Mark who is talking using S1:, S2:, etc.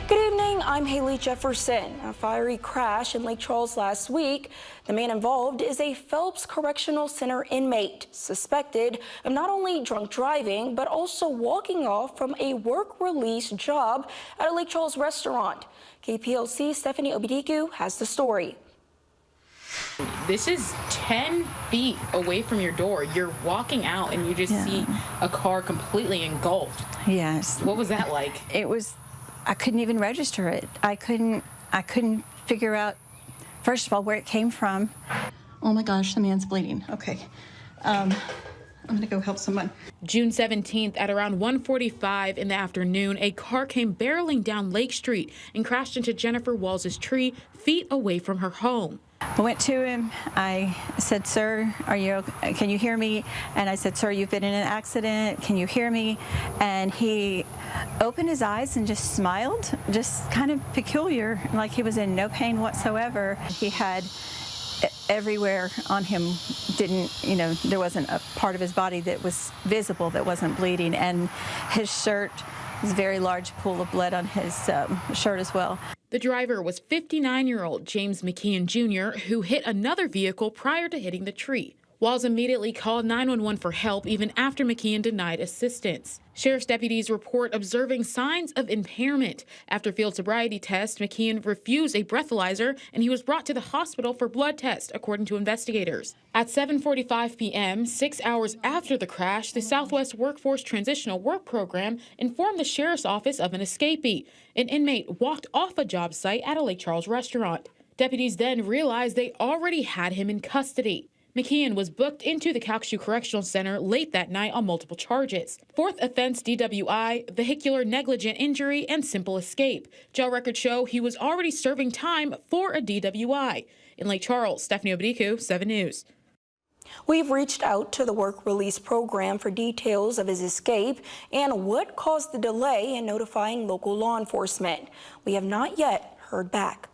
S1: Good evening, I'm Haley Jefferson. A fiery crash in Lake Charles last week. The man involved is a Phelps Correctional Center inmate, suspected of not only drunk driving, but also walking off from a work release job at a Lake Charles restaurant. KPLC's Stephanie Obidiku has the story.
S2: This is 10 feet away from your door. You're walking out and you just see a car completely engulfed.
S3: Yes.
S2: What was that like?
S3: I couldn't even register it. I couldn't figure out, first of all, where it came from. Oh my gosh, the man's bleeding. Okay. I'm gonna go help someone.
S2: June 17th at around 1:45 in the afternoon, a car came barreling down Lake Street and crashed into Jennifer Walls' tree feet away from her home.
S3: I went to him. I said, "Sir, can you hear me?" And I said, "Sir, you've been in an accident. Can you hear me?" And he opened his eyes and just smiled, just kind of peculiar, like he was in no pain whatsoever. He had everywhere on him, there wasn't a part of his body that was visible that wasn't bleeding, and his shirt was a very large pool of blood on his shirt as well.
S2: The driver was 59-year-old James McKeon Jr., who hit another vehicle prior to hitting the tree. Walls immediately called 911 for help even after McKeon denied assistance. Sheriff's deputies report observing signs of impairment. After field sobriety test, McKeon refused a breathalyzer and he was brought to the hospital for blood tests, according to investigators. At 7:45 p.m., 6 hours after the crash, the Southwest Workforce Transitional Work Program informed the sheriff's office of an escapee. An inmate walked off a job site at a Lake Charles restaurant. Deputies then realized they already had him in custody. McKeon was booked into the Calcasieu Correctional Center late that night on multiple charges. Fourth offense DWI, vehicular negligent injury, and simple escape. Jail records show he was already serving time for a DWI. In Lake Charles, Stephanie Obidiku, 7 News.
S1: We've reached out to the work release program for details of his escape and what caused the delay in notifying local law enforcement. We have not yet heard back.